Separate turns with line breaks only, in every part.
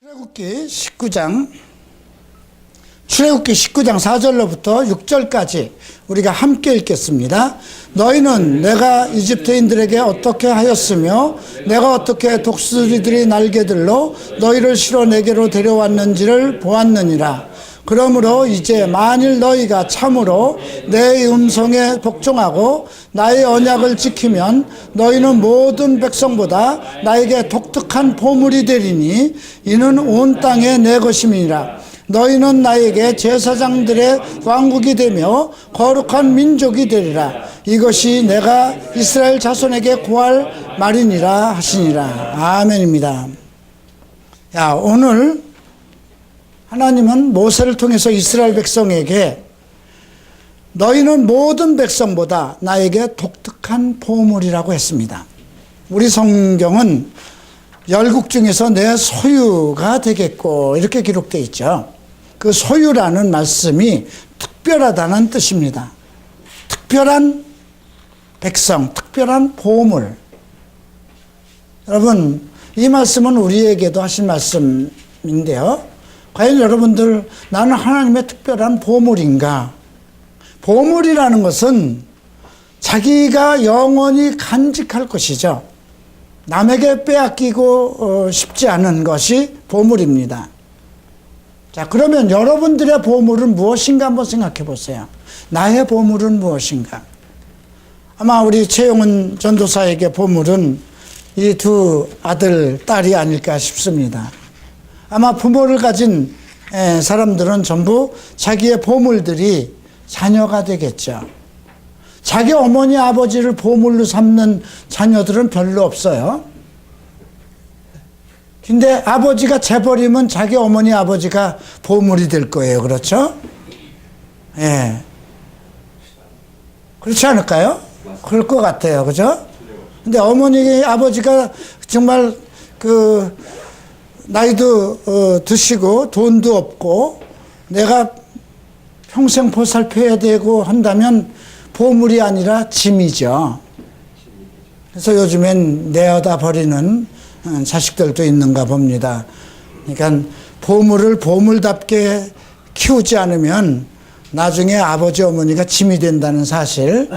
출애굽기 19장 4절로부터 6절까지 우리가 함께 읽겠습니다. 너희는 내가 이집트인들에게 어떻게 하였으며 내가 어떻게 독수리들의 날개들로 너희를 실어 내게로 데려왔는지를 보았느니라. 그러므로 이제 만일 너희가 참으로 내 음성에 복종하고 나의 언약을 지키면 너희는 모든 백성보다 나에게 독특한 보물이 되리니 이는 온 땅의 내 것임이니라. 너희는 나에게 제사장들의 왕국이 되며 거룩한 민족이 되리라. 이것이 내가 이스라엘 자손에게 고할 말이니라 하시니라. 아멘입니다. 오늘 하나님은 모세를 통해서 이스라엘 백성에게 너희는 모든 백성보다 나에게 독특한 보물이라고 했습니다. 우리 성경은 열국 중에서 내 소유가 되겠고 이렇게 기록되어 있죠. 그 소유라는 말씀이 특별하다는 뜻입니다. 특별한 백성, 특별한 보물. 여러분, 이 말씀은 우리에게도 하신 말씀인데요. 과연 여러분들, 나는 하나님의 특별한 보물인가? 보물이라는 것은 자기가 영원히 간직할 것이죠. 남에게 빼앗기고 싶지 않은 것이 보물입니다. 자, 그러면 여러분들의 보물은 무엇인가 한번 생각해 보세요. 나의 보물은 무엇인가? 아마 우리 최용은 전도사에게 보물은 이 두 아들, 딸이 아닐까 싶습니다. 아마 부모를 가진 사람들은 전부 자기의 보물들이 자녀가 되겠죠. 자기 어머니, 아버지를 보물로 삼는 자녀들은 별로 없어요. 근데 아버지가 재버리면 자기 어머니, 아버지가 보물이 될 거예요. 그렇죠? 예. 그렇지 않을까요? 그럴 것 같아요. 그죠? 근데 어머니, 아버지가 정말 나이도 드시고 돈도 없고 내가 평생 보살펴야 되고 한다면 보물이 아니라 짐이죠. 그래서 요즘엔 내어다 버리는 자식들도 있는가 봅니다. 그러니까 보물을 보물답게 키우지 않으면 나중에 아버지 어머니가 짐이 된다는 사실.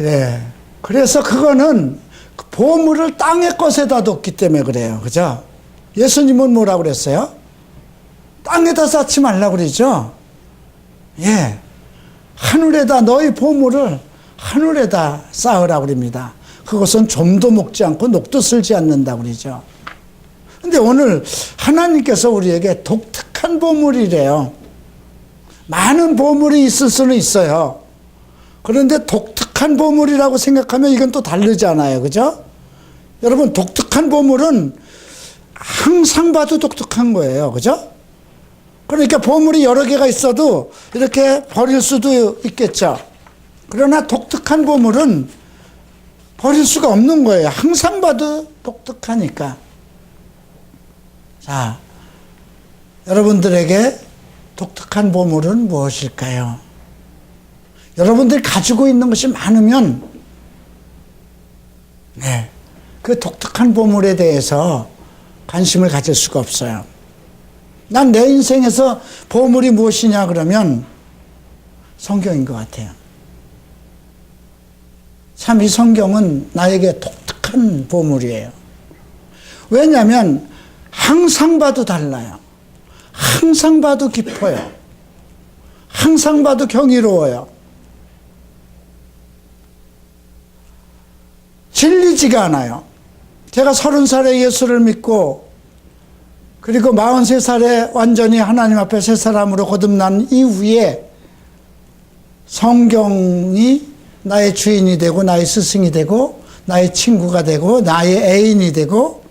예. 그래서 그거는 보물을 땅의 것에다 뒀기 때문에 그래요. 그죠? 예수님은 뭐라고 그랬어요? 땅에다 쌓지 말라고 그러죠? 예. 하늘에다, 너희 보물을 하늘에다 쌓으라고 그럽니다. 그것은 좀도 먹지 않고 녹도 쓸지 않는다고 그러죠. 근데 오늘 하나님께서 우리에게 독특한 보물이래요. 많은 보물이 있을 수는 있어요. 그런데 독특한 보물이라고 생각하면 이건 또 다르잖아요. 그죠? 여러분, 독특한 보물은 항상 봐도 독특한 거예요. 그죠? 그러니까 보물이 여러 개가 있어도 이렇게 버릴 수도 있겠죠. 그러나 독특한 보물은 버릴 수가 없는 거예요. 항상 봐도 독특하니까. 자, 여러분들에게 독특한 보물은 무엇일까요? 여러분들이 가지고 있는 것이 많으면 그 독특한 보물에 대해서 관심을 가질 수가 없어요. 난 내 인생에서 보물이 무엇이냐 그러면 성경인 것 같아요. 참 이 성경은 나에게 독특한 보물이에요. 왜냐하면 항상 봐도 달라요. 항상 봐도 깊어요. 항상 봐도 경이로워요. 질리지가 않아요. 제가 30살에 예수를 믿고 그리고 43살에 완전히 하나님 앞에 새 사람으로 거듭난 이후에 성경이 나의 주인이 되고 나의 스승이 되고 나의 친구가 되고 나의 애인이 되고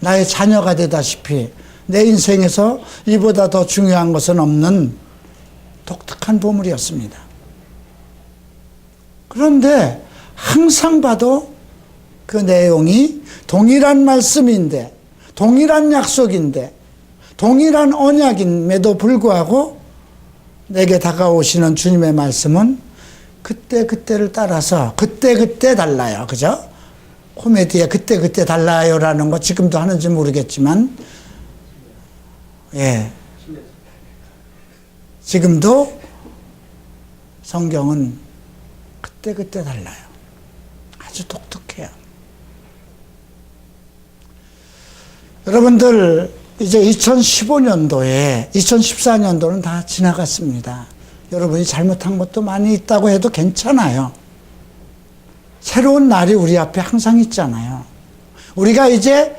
나의 자녀가 되다시피 내 인생에서 이보다 더 중요한 것은 없는 독특한 보물이었습니다. 그런데 항상 봐도 그 내용이 동일한 말씀인데, 동일한 약속인데, 동일한 언약임에도 불구하고 내게 다가오시는 주님의 말씀은 그때그때를 따라서 그때그때 달라요. 그죠? 코미디에 그때그때 달라요라는 거 지금도 하는지 모르겠지만, 예. 지금도 성경은 그때그때 달라요. 아주 독특해요. 여러분들, 이제 2015년도에, 2014년도는 다 지나갔습니다. 여러분이 잘못한 것도 많이 있다고 해도 괜찮아요. 새로운 날이 우리 앞에 항상 있잖아요. 우리가 이제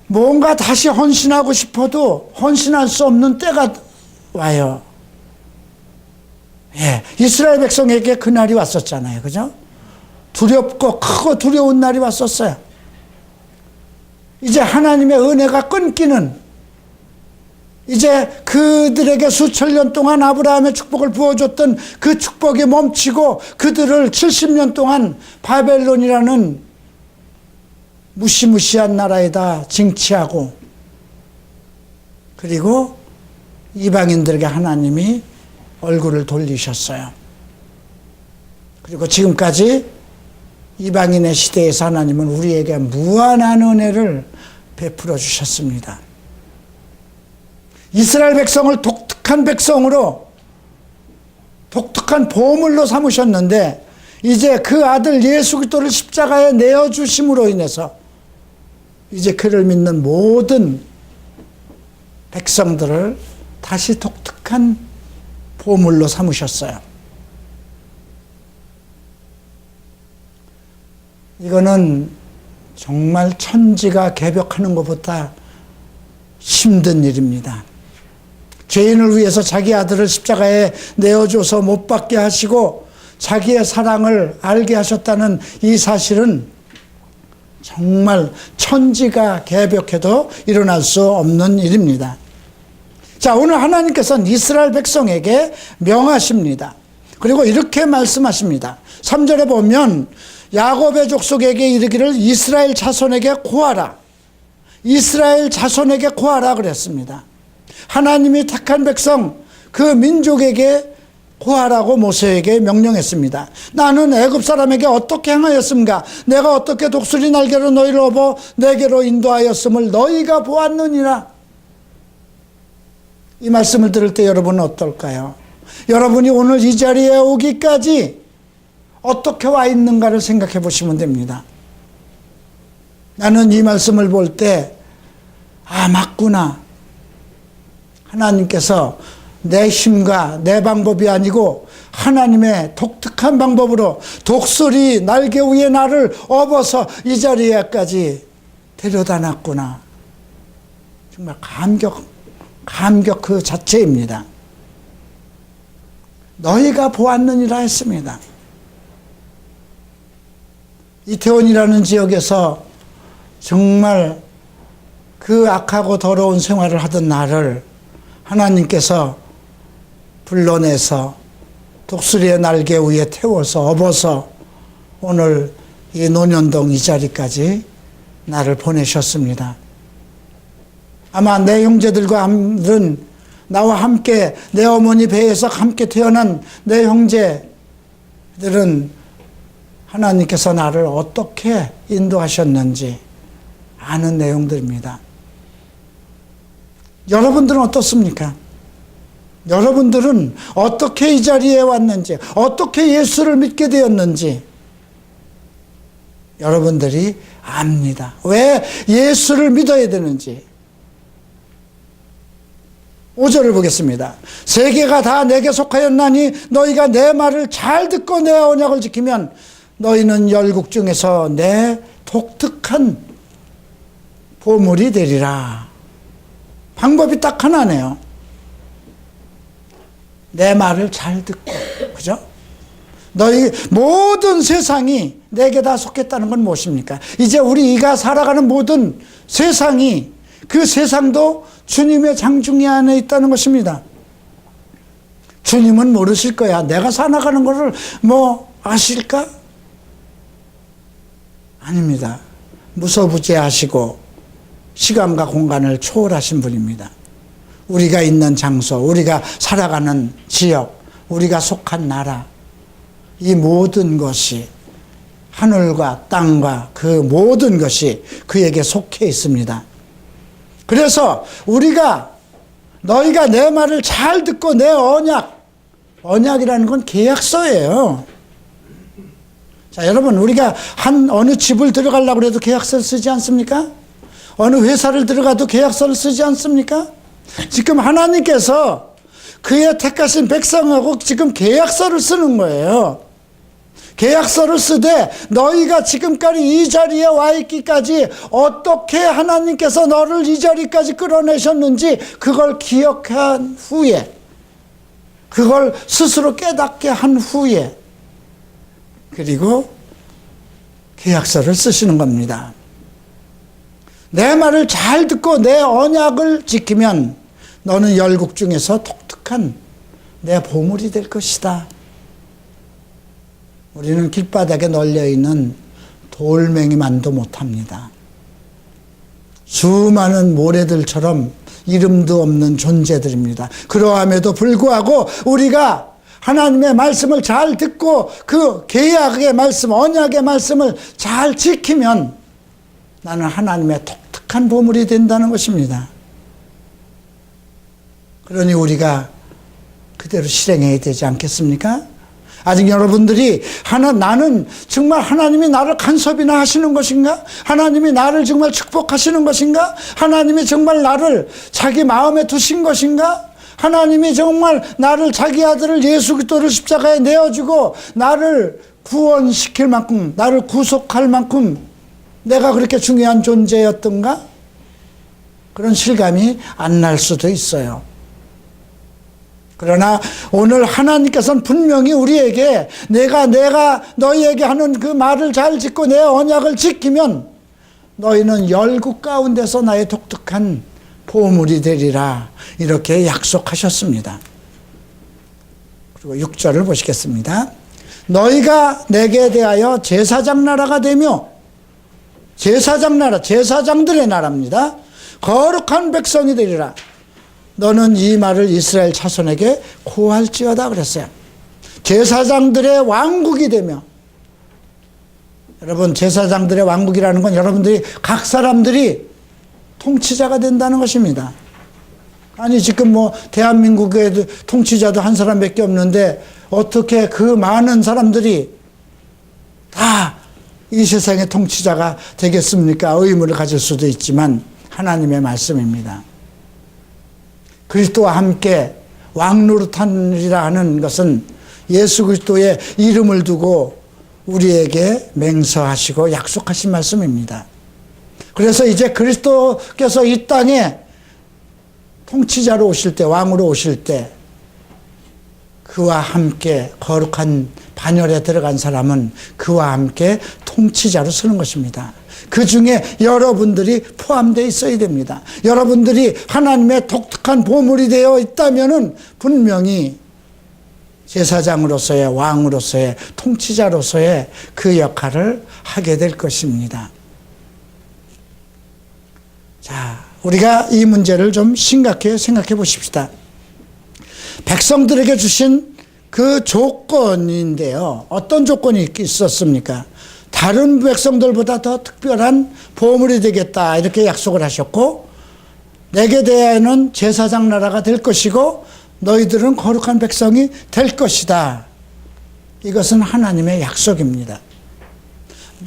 뭔가 다시 헌신하고 싶어도 헌신할 수 없는 때가 와요. 예, 이스라엘 백성에게 그 날이 왔었잖아요. 그죠? 두렵고 크고 두려운 날이 왔었어요. 이제 하나님의 은혜가 끊기는, 이제 그들에게 수천 년 동안 아브라함의 축복을 부어줬던 그 축복이 멈추고 그들을 70년 동안 바벨론이라는 무시무시한 나라에다 징치하고, 그리고 이방인들에게 하나님이 얼굴을 돌리셨어요. 그리고 지금까지 이방인의 시대에서 하나님은 우리에게 무한한 은혜를 베풀어 주셨습니다. 이스라엘 백성을 독특한 백성으로, 독특한 보물로 삼으셨는데, 이제 그 아들 예수 그리스도를 십자가에 내어주심으로 인해서 이제 그를 믿는 모든 백성들을 다시 독특한 보물로 삼으셨어요. 이거는 정말 천지가 개벽하는 것보다 힘든 일입니다. 죄인을 위해서 자기 아들을 십자가에 내어줘서 못 박게 하시고 자기의 사랑을 알게 하셨다는 이 사실은 정말 천지가 개벽해도 일어날 수 없는 일입니다. 자, 오늘 하나님께서는 이스라엘 백성에게 명하십니다. 그리고 이렇게 말씀하십니다. 3절에 보면 야곱의 족속에게 이르기를 이스라엘 자손에게 고하라. 이스라엘 자손에게 고하라 그랬습니다. 하나님이 택한 백성, 그 민족에게 고하라고 모세에게 명령했습니다. 나는 애굽 사람에게 어떻게 행하였습니까? 내가 어떻게 독수리 날개로 너희를 업어 내게로 인도하였음을 너희가 보았느니라. 이 말씀을 들을 때 여러분은 어떨까요? 여러분이 오늘 이 자리에 오기까지 어떻게 와 있는가를 생각해 보시면 됩니다. 나는 이 말씀을 볼 때, 아, 맞구나. 하나님께서 내 힘과 내 방법이 아니고 하나님의 독특한 방법으로 독수리 날개 위에 나를 업어서 이 자리에까지 데려다 놨구나. 정말 감격 그 자체입니다. 너희가 보았느니라 했습니다. 이태원이라는 지역에서 정말 그 악하고 더러운 생활을 하던 나를 하나님께서 불러내서 독수리의 날개 위에 태워서 업어서 오늘 이 논현동 이 자리까지 나를 보내셨습니다. 아마 내 형제들은 나와 함께 내 어머니 배에서 함께 태어난 내 형제들은 하나님께서 나를 어떻게 인도하셨는지 아는 내용들입니다. 여러분들은 어떻습니까? 여러분들은 어떻게 이 자리에 왔는지, 어떻게 예수를 믿게 되었는지 여러분들이 압니다. 왜 예수를 믿어야 되는지. 5절을 보겠습니다. 세계가 다 내게 속하였나니 너희가 내 말을 잘 듣고 내 언약을 지키면 너희는 열국 중에서 내 독특한 보물이 되리라. 방법이 딱 하나네요. 내 말을 잘 듣고, 그죠? 너희 모든 세상이 내게 다 속했다는 건 무엇입니까? 이제 우리가 살아가는 모든 세상이, 그 세상도 주님의 장중이 안에 있다는 것입니다. 주님은 모르실 거야. 내가 살아가는 것을 뭐 아실까? 아닙니다. 무소부재하시고 시간과 공간을 초월하신 분입니다. 우리가 있는 장소, 우리가 살아가는 지역, 우리가 속한 나라, 이 모든 것이 하늘과 땅과 그 모든 것이 그에게 속해 있습니다. 그래서 우리가 너희가 내 말을 잘 듣고 내 언약이라는 건 계약서예요. 자, 여러분, 우리가 어느 집을 들어가려고 해도 계약서를 쓰지 않습니까? 어느 회사를 들어가도 계약서를 쓰지 않습니까? 지금 하나님께서 그의 택하신 백성하고 지금 계약서를 쓰는 거예요. 계약서를 쓰되 너희가 지금까지 이 자리에 와 있기까지 어떻게 하나님께서 너를 이 자리까지 끌어내셨는지 그걸 기억한 후에, 그걸 스스로 깨닫게 한 후에, 그리고 계약서를 쓰시는 겁니다. 내 말을 잘 듣고 내 언약을 지키면 너는 열국 중에서 독특한 내 보물이 될 것이다. 우리는 길바닥에 널려있는 돌멩이만도 못합니다. 수많은 모래들처럼 이름도 없는 존재들입니다. 그러함에도 불구하고 우리가 하나님의 말씀을 잘 듣고 그 계약의 말씀, 언약의 말씀을 잘 지키면 나는 하나님의 독특한 보물이 된다는 것입니다. 그러니 우리가 그대로 실행해야 되지 않겠습니까? 아직 여러분들이 나는 정말 하나님이 나를 간섭이나 하시는 것인가? 하나님이 나를 정말 축복하시는 것인가? 하나님이 정말 나를 자기 마음에 두신 것인가? 하나님이 정말 나를 자기 아들을 예수 그리스도를 십자가에 내어주고 나를 구원시킬 만큼, 나를 구속할 만큼 내가 그렇게 중요한 존재였던가? 그런 실감이 안 날 수도 있어요. 그러나 오늘 하나님께서는 분명히 우리에게 내가 너희에게 하는 그 말을 잘 짓고 내 언약을 지키면 너희는 열국 가운데서 나의 독특한 보물이 되리라, 이렇게 약속하셨습니다. 그리고 6절을 보시겠습니다. 너희가 내게 대하여 제사장 나라가 되며, 제사장 나라, 제사장들의 나라입니다. 거룩한 백성이 되리라. 너는 이 말을 이스라엘 자손에게 고할지어다 그랬어요. 제사장들의 왕국이 되며, 여러분, 제사장들의 왕국이라는 건 여러분들이 각 사람들이 통치자가 된다는 것입니다. 아니 지금 대한민국에도 통치자도 한 사람밖에 없는데 어떻게 그 많은 사람들이 다 이 세상의 통치자가 되겠습니까? 의무를 가질 수도 있지만 하나님의 말씀입니다. 그리스도와 함께 왕노릇하리라 하는 것은 예수 그리스도의 이름을 두고 우리에게 맹서하시고 약속하신 말씀입니다. 그래서 이제 그리스도께서 이 땅에 통치자로 오실 때, 왕으로 오실 때 그와 함께 거룩한 반열에 들어간 사람은 그와 함께 통치자로 서는 것입니다. 그 중에 여러분들이 포함되어 있어야 됩니다. 여러분들이 하나님의 독특한 보물이 되어 있다면은 분명히 제사장으로서의, 왕으로서의, 통치자로서의 그 역할을 하게 될 것입니다. 자, 우리가 이 문제를 좀 심각하게 생각해 보십시다. 백성들에게 주신 그 조건인데요. 어떤 조건이 있었습니까? 다른 백성들보다 더 특별한 보물이 되겠다, 이렇게 약속을 하셨고, 내게 대하여는 제사장 나라가 될 것이고 너희들은 거룩한 백성이 될 것이다. 이것은 하나님의 약속입니다.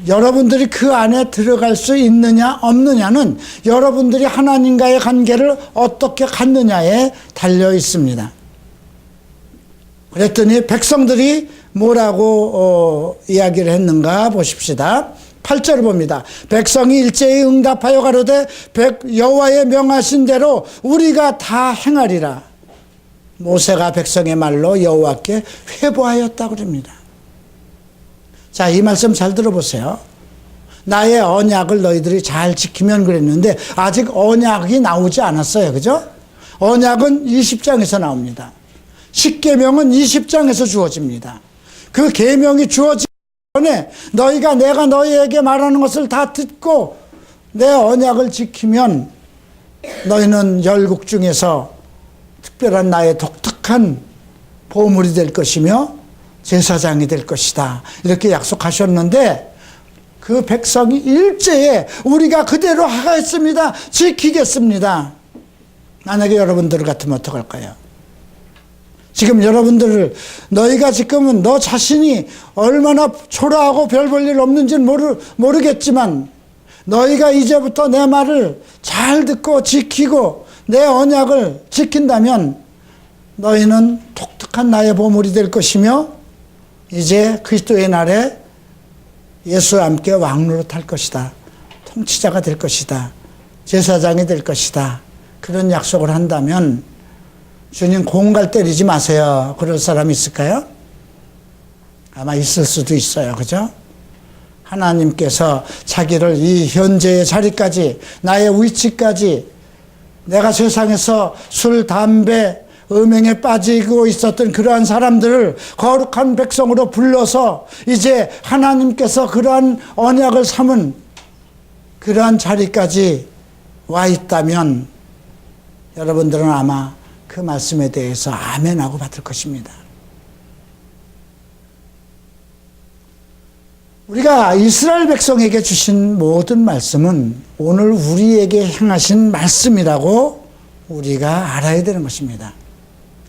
여러분들이 그 안에 들어갈 수 있느냐 없느냐는 여러분들이 하나님과의 관계를 어떻게 갖느냐에 달려 있습니다. 그랬더니 백성들이 뭐라고 이야기를 했는가 보십시다. 8절을 봅니다. 백성이 일제히 응답하여 가로되 여호와의 명하신 대로 우리가 다 행하리라. 모세가 백성의 말로 여호와께 회보하였다고 그럽니다. 자, 이 말씀 잘 들어보세요. 나의 언약을 너희들이 잘 지키면 그랬는데 아직 언약이 나오지 않았어요. 그죠? 언약은 20장에서 나옵니다. 십계명은 20장에서 주어집니다. 그 계명이 주어지기 전에 내가 너희에게 말하는 것을 다 듣고 내 언약을 지키면 너희는 열국 중에서 특별한 나의 독특한 보물이 될 것이며 제사장이 될 것이다, 이렇게 약속하셨는데 그 백성이 일제에 우리가 그대로 하겠습니다. 지키겠습니다. 만약에 여러분들 같으면 어떡할까요? 지금 여러분들을 너희가 지금은 너 자신이 얼마나 초라하고 별 볼 일 없는지는 모르겠지만 너희가 이제부터 내 말을 잘 듣고 지키고 내 언약을 지킨다면 너희는 독특한 나의 보물이 될 것이며 이제 그리스도의 날에 예수와 함께 왕노릇할 것이다. 통치자가 될 것이다. 제사장이 될 것이다. 그런 약속을 한다면 주님 공갈 때리지 마세요. 그럴 사람이 있을까요? 아마 있을 수도 있어요. 그죠? 하나님께서 자기를 이 현재의 자리까지 나의 위치까지 내가 세상에서 술, 담배, 음행에 빠지고 있었던 그러한 사람들을 거룩한 백성으로 불러서 이제 하나님께서 그러한 언약을 삼은 그러한 자리까지 와 있다면 여러분들은 아마 그 말씀에 대해서 아멘하고 받을 것입니다. 우리가 이스라엘 백성에게 주신 모든 말씀은 오늘 우리에게 행하신 말씀이라고 우리가 알아야 되는 것입니다.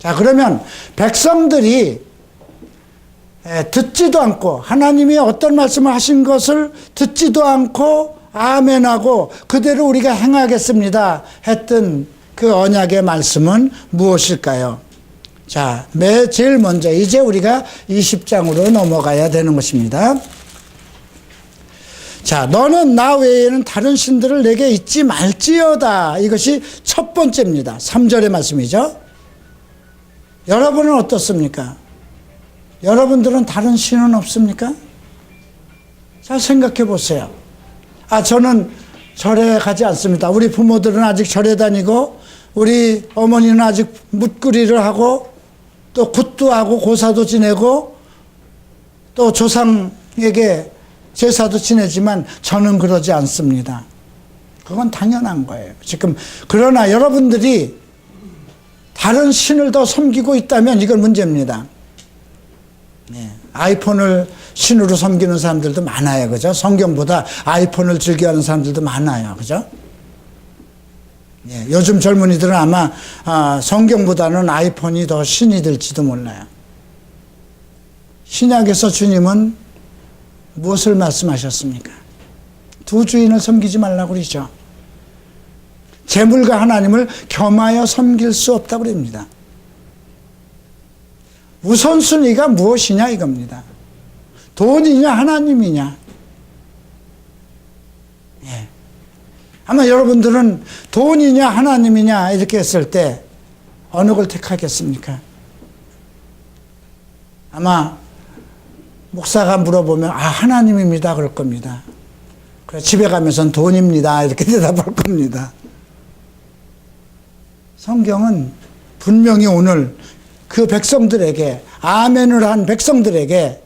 자, 그러면 백성들이 듣지도 않고 하나님이 어떤 말씀을 하신 것을 듣지도 않고 아멘하고 그대로 우리가 행하겠습니다 했던 그 언약의 말씀은 무엇일까요? 자, 제일 먼저 이제 우리가 20장으로 넘어가야 되는 것입니다. 자, 너는 나 외에는 다른 신들을 내게 잊지 말지어다. 이것이 첫 번째입니다. 3절의 말씀이죠. 여러분은 어떻습니까? 여러분들은 다른 신은 없습니까? 잘 생각해 보세요. 저는 절에 가지 않습니다. 우리 부모들은 아직 절에 다니고 우리 어머니는 아직 묻구리를 하고 또 굿도 하고 고사도 지내고 또 조상에게 제사도 지내지만 저는 그러지 않습니다. 그건 당연한 거예요. 지금 그러나 여러분들이 다른 신을 더 섬기고 있다면 이건 문제입니다. 네. 아이폰을 신으로 섬기는 사람들도 많아요. 그죠? 성경보다 아이폰을 즐겨하는 사람들도 많아요. 그죠? 예, 요즘 젊은이들은 아마 성경보다는 아이폰이 더 신이 될지도 몰라요. 신약에서 주님은 무엇을 말씀하셨습니까? 두 주인을 섬기지 말라고 그러죠. 재물과 하나님을 겸하여 섬길 수 없다고 그럽니다. 우선순위가 무엇이냐 이겁니다. 돈이냐 하나님이냐. 예. 아마 여러분들은 돈이냐 하나님이냐 이렇게 했을 때 어느 걸 택하겠습니까? 아마 목사가 물어보면 하나님입니다 그럴 겁니다. 그래 집에 가면서는 돈입니다 이렇게 대답할 겁니다. 성경은 분명히 오늘 그 백성들에게 아멘을 한 백성들에게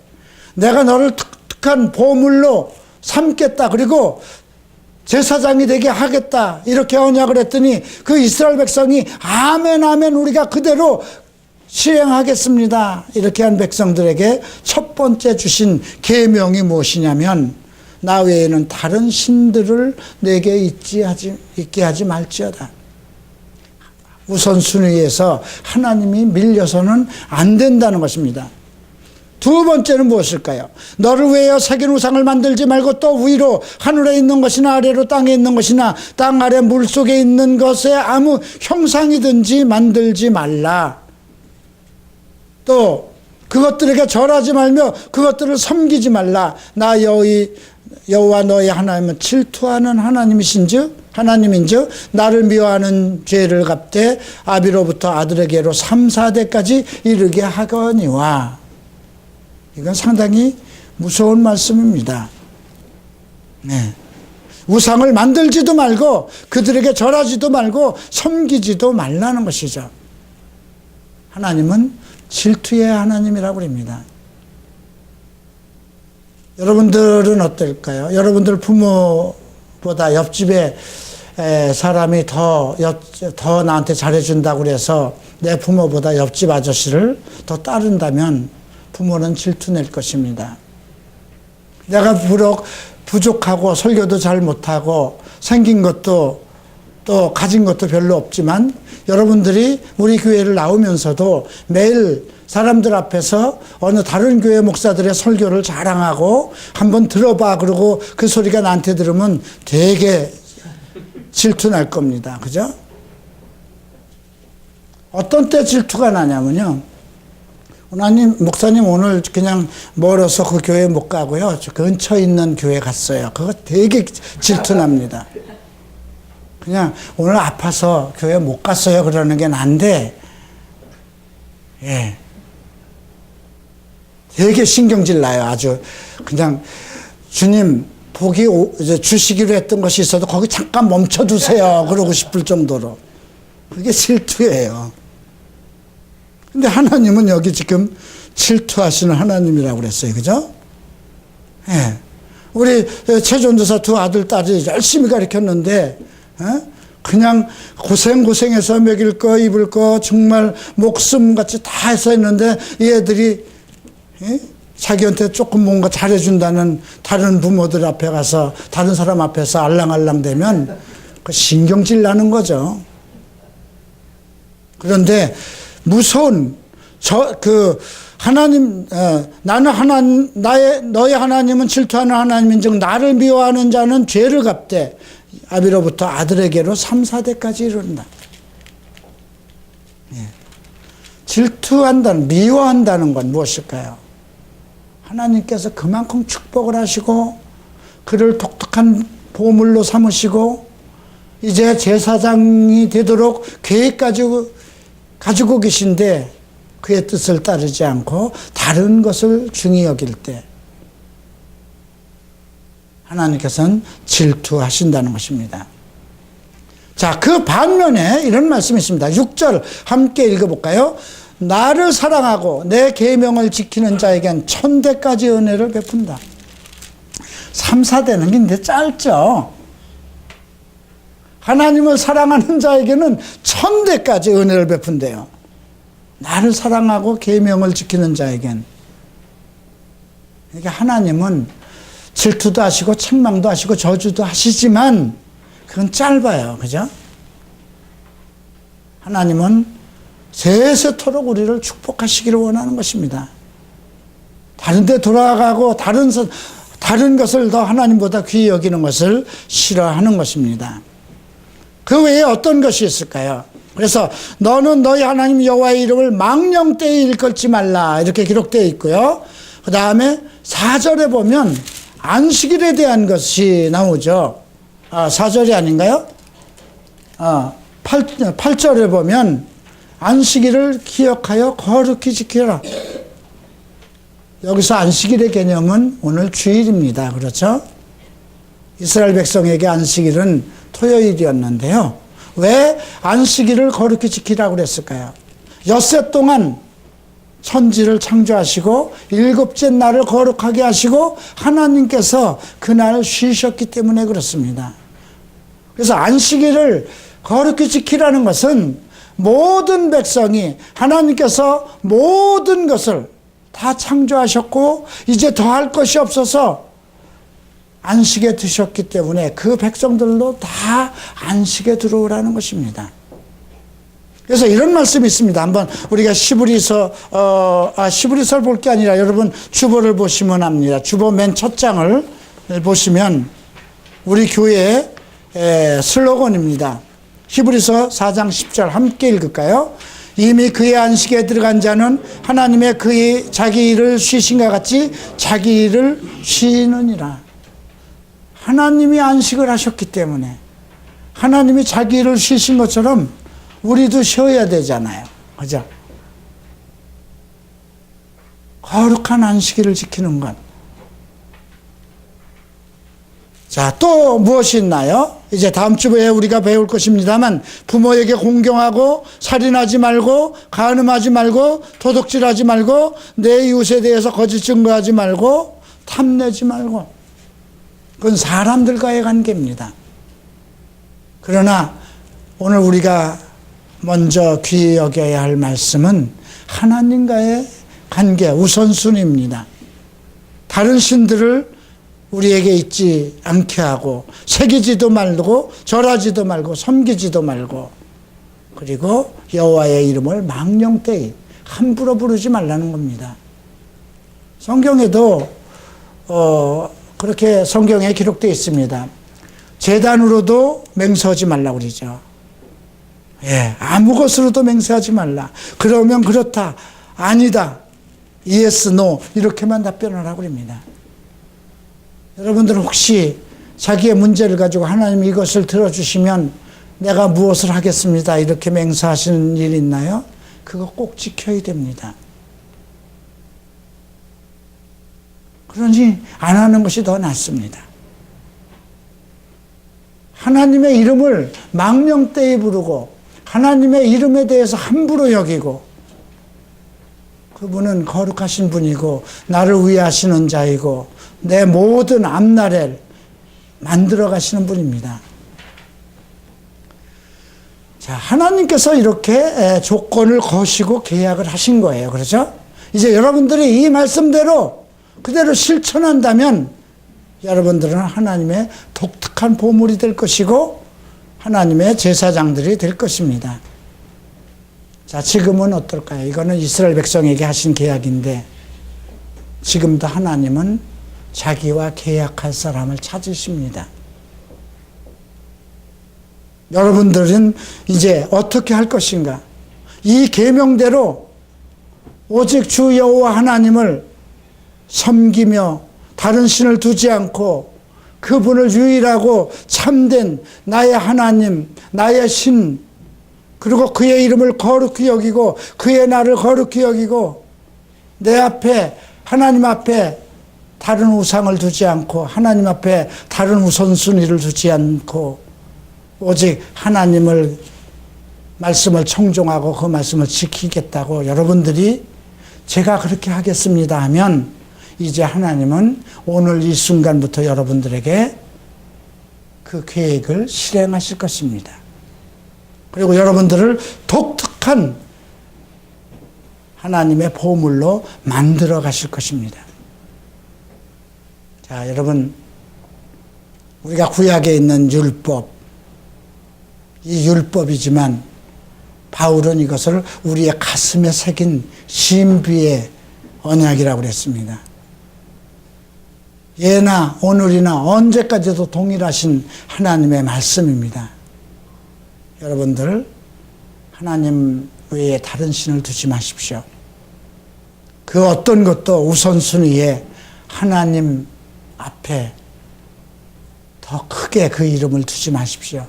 내가 너를 특특한 보물로 삼겠다 그리고 제사장이 되게 하겠다 이렇게 언약을 했더니 그 이스라엘 백성이 아멘 아멘 우리가 그대로 시행하겠습니다 이렇게 한 백성들에게 첫 번째 주신 계명이 무엇이냐면 나 외에는 다른 신들을 내게 있게 하지 말지어다. 우선순위에서 하나님이 밀려서는 안 된다는 것입니다. 두 번째는 무엇일까요? 너를 위하여 새긴 우상을 만들지 말고 또 위로 하늘에 있는 것이나 아래로 땅에 있는 것이나 땅 아래 물속에 있는 것에 아무 형상이든지 만들지 말라. 또 그것들에게 절하지 말며 그것들을 섬기지 말라. 나 여호와 너의 하나님은 질투하는 하나님인즉 나를 미워하는 죄를 갚되 아비로부터 아들에게로 3, 4대까지 이르게 하거니와. 이건 상당히 무서운 말씀입니다. 네. 우상을 만들지도 말고 그들에게 절하지도 말고 섬기지도 말라는 것이죠. 하나님은 질투의 하나님이라고 합니다. 여러분들은 어떨까요? 여러분들 부모보다 옆집에 사람이 더 나한테 잘해준다고 그래서 내 부모보다 옆집 아저씨를 더 따른다면 부모는 질투낼 것입니다. 내가 부족하고 설교도 잘 못하고 생긴 것도 또 가진 것도 별로 없지만 여러분들이 우리 교회를 나오면서도 매일 사람들 앞에서 어느 다른 교회 목사들의 설교를 자랑하고 한번 들어봐 그러고 그 소리가 나한테 들으면 되게 질투 날 겁니다. 그죠? 어떤 때 질투가 나냐면요. 하나님, 목사님 오늘 그냥 멀어서 그 교회 못 가고요. 저 근처에 있는 교회 갔어요. 그거 되게 질투 납니다. 그냥 오늘 아파서 교회 못 갔어요. 그러는 게 난데, 예. 되게 신경질 나요. 아주. 그냥 주님, 복이 주시기로 했던 것이 있어도 거기 잠깐 멈춰두세요. 그러고 싶을 정도로. 그게 질투예요. 근데 하나님은 여기 지금 질투하시는 하나님이라고 그랬어요. 그죠? 예. 우리 최전도사 두 아들, 딸이 열심히 가르쳤는데, 그냥 고생해서 먹일 거, 입을 거, 정말 목숨같이 다 해서 했는데, 이 애들이, 자기한테 조금 뭔가 잘해준다는 다른 부모들 앞에 가서, 다른 사람 앞에서 알랑알랑 대면, 그 신경질 나는 거죠. 그런데, 무서운 하나님, 나는 너의 하나님은 질투하는 하나님인즉 나를 미워하는 자는 죄를 갚되 아비로부터 아들에게로 3, 4대까지 이른다. 예. 질투한다는, 미워한다는 건 무엇일까요? 하나님께서 그만큼 축복을 하시고 그를 독특한 보물로 삼으시고 이제 제사장이 되도록 계획까지 가지고 계신데 그의 뜻을 따르지 않고 다른 것을 중히 여길 때 하나님께서는 질투하신다는 것입니다. 자, 그 반면에 이런 말씀이 있습니다. 6절 함께 읽어볼까요? 나를 사랑하고 내 계명을 지키는 자에겐 1000대까지 은혜를 베푼다. 3, 4대는 근데 짧죠. 하나님을 사랑하는 자에게는 1000대까지 은혜를 베푼대요. 나를 사랑하고 계명을 지키는 자에겐. 그러니까 하나님은 질투도 하시고 책망도 하시고 저주도 하시지만 그건 짧아요. 그죠? 하나님은 세세토록 우리를 축복하시기를 원하는 것입니다. 다른 데 돌아가고 다른 것을 더 하나님보다 귀히 여기는 것을 싫어하는 것입니다. 그 외에 어떤 것이 있을까요? 그래서 너는 너희 하나님 여호와의 이름을 망령 때에 일컫지 말라 이렇게 기록되어 있고요. 그 다음에 4절에 보면 안식일에 대한 것이 나오죠. 4절이 아닌가요? 8절에 보면 안식일을 기억하여 거룩히 지키라. 여기서 안식일의 개념은 오늘 주일입니다. 그렇죠? 이스라엘 백성에게 안식일은 토요일이었는데요. 왜 안식일을 거룩히 지키라고 그랬을까요? 엿새 동안 천지를 창조하시고 일곱째 날을 거룩하게 하시고 하나님께서 그날 쉬셨기 때문에 그렇습니다. 그래서 안식일을 거룩히 지키라는 것은 모든 백성이 하나님께서 모든 것을 다 창조하셨고 이제 더할 것이 없어서 안식에 드셨기 때문에 그 백성들도 다 안식에 들어오라는 것입니다. 그래서 이런 말씀이 있습니다. 한번 우리가 시브리서를 볼 게 아니라 여러분 주보를 보시면 압니다. 주보 맨 첫 장을 보시면 우리 교회의 슬로건입니다. 히브리서 4장 10절 함께 읽을까요? 이미 그의 안식에 들어간 자는 하나님의 그의 자기 일을 쉬신과 같이 자기 일을 쉬느니라. 하나님이 안식을 하셨기 때문에 하나님이 자기 일을 쉬신 것처럼 우리도 쉬어야 되잖아요. 그죠? 거룩한 안식일을 지키는 것. 자, 또 무엇이 있나요? 이제 다음 주에 우리가 배울 것입니다만 부모에게 공경하고 살인하지 말고 간음하지 말고 도둑질하지 말고 내 이웃에 대해서 거짓 증거하지 말고 탐내지 말고 그건 사람들과의 관계입니다. 그러나 오늘 우리가 먼저 귀히 여겨야 할 말씀은 하나님과의 관계 우선순위입니다. 다른 신들을 우리에게 있지 않게 하고 새기지도 말고 절하지도 말고 섬기지도 말고 그리고 여호와의 이름을 망령되이 함부로 부르지 말라는 겁니다. 성경에도 그렇게 성경에 기록되어 있습니다. 제단으로도 맹세하지 말라고 그러죠. 예, 아무 것으로도 맹세하지 말라. 그러면 그렇다, 아니다, yes, no 이렇게만 답변을 하고 그럽니다. 여러분들은 혹시 자기의 문제를 가지고 하나님 이것을 들어주시면 내가 무엇을 하겠습니다 이렇게 맹세하시는 일 있나요? 그거 꼭 지켜야 됩니다. 그러니 안 하는 것이 더 낫습니다. 하나님의 이름을 망령되이 부르고 하나님의 이름에 대해서 함부로 여기고 그분은 거룩하신 분이고 나를 위해 하시는 자이고 내 모든 앞날을 만들어 가시는 분입니다. 자, 하나님께서 이렇게 조건을 거시고 계약을 하신 거예요. 그렇죠? 이제 여러분들이 이 말씀대로 그대로 실천한다면 여러분들은 하나님의 독특한 보물이 될 것이고 하나님의 제사장들이 될 것입니다. 자, 지금은 어떨까요? 이거는 이스라엘 백성에게 하신 계약인데 지금도 하나님은 자기와 계약할 사람을 찾으십니다. 여러분들은 이제 어떻게 할 것인가? 이 계명대로 오직 주 여호와 하나님을 섬기며 다른 신을 두지 않고 그분을 유일하고 참된 나의 하나님, 나의 신, 그리고 그의 이름을 거룩히 여기고 그의 나를 거룩히 여기고 내 앞에 하나님 앞에 다른 우상을 두지 않고 하나님 앞에 다른 우선순위를 두지 않고 오직 하나님을 말씀을 청종하고 그 말씀을 지키겠다고 여러분들이 제가 그렇게 하겠습니다 하면 이제 하나님은 오늘 이 순간부터 여러분들에게 그 계획을 실행하실 것입니다. 그리고 여러분들을 독특한 하나님의 보물로 만들어 가실 것입니다. 자, 여러분, 우리가 구약에 있는 율법, 이 율법이지만 바울은 이것을 우리의 가슴에 새긴 신비의 언약이라고 그랬습니다. 예나 오늘이나 언제까지도 동일하신 하나님의 말씀입니다. 여러분들 하나님 외에 다른 신을 두지 마십시오. 그 어떤 것도 우선순위에 하나님 앞에 더 크게 그 이름을 두지 마십시오.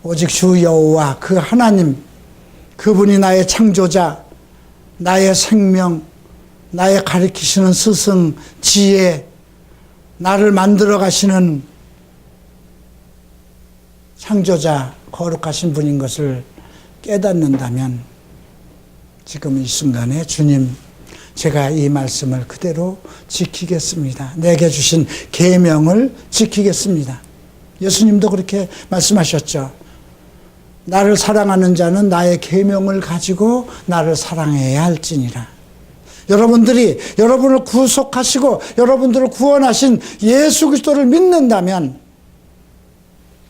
오직 주 여호와 그 하나님, 그분이 나의 창조자, 나의 생명, 나의 가르치시는 스승, 지혜, 나를 만들어 가시는 창조자, 거룩하신 분인 것을 깨닫는다면 지금 이 순간에 주님, 제가 이 말씀을 그대로 지키겠습니다. 내게 주신 계명을 지키겠습니다. 예수님도 그렇게 말씀하셨죠. 나를 사랑하는 자는 나의 계명을 가지고 나를 사랑해야 할지니라. 여러분들이 여러분을 구속하시고 여러분들을 구원하신 예수 그리스도를 믿는다면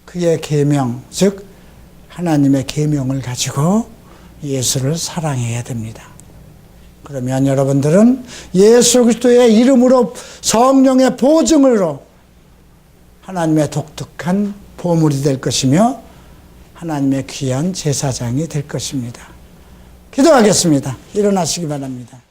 그의 계명, 즉 하나님의 계명을 가지고 예수를 사랑해야 됩니다. 그러면 여러분들은 예수 그리스도의 이름으로 성령의 보증으로 하나님의 독특한 보물이 될 것이며 하나님의 귀한 제사장이 될 것입니다. 기도하겠습니다. 일어나시기 바랍니다.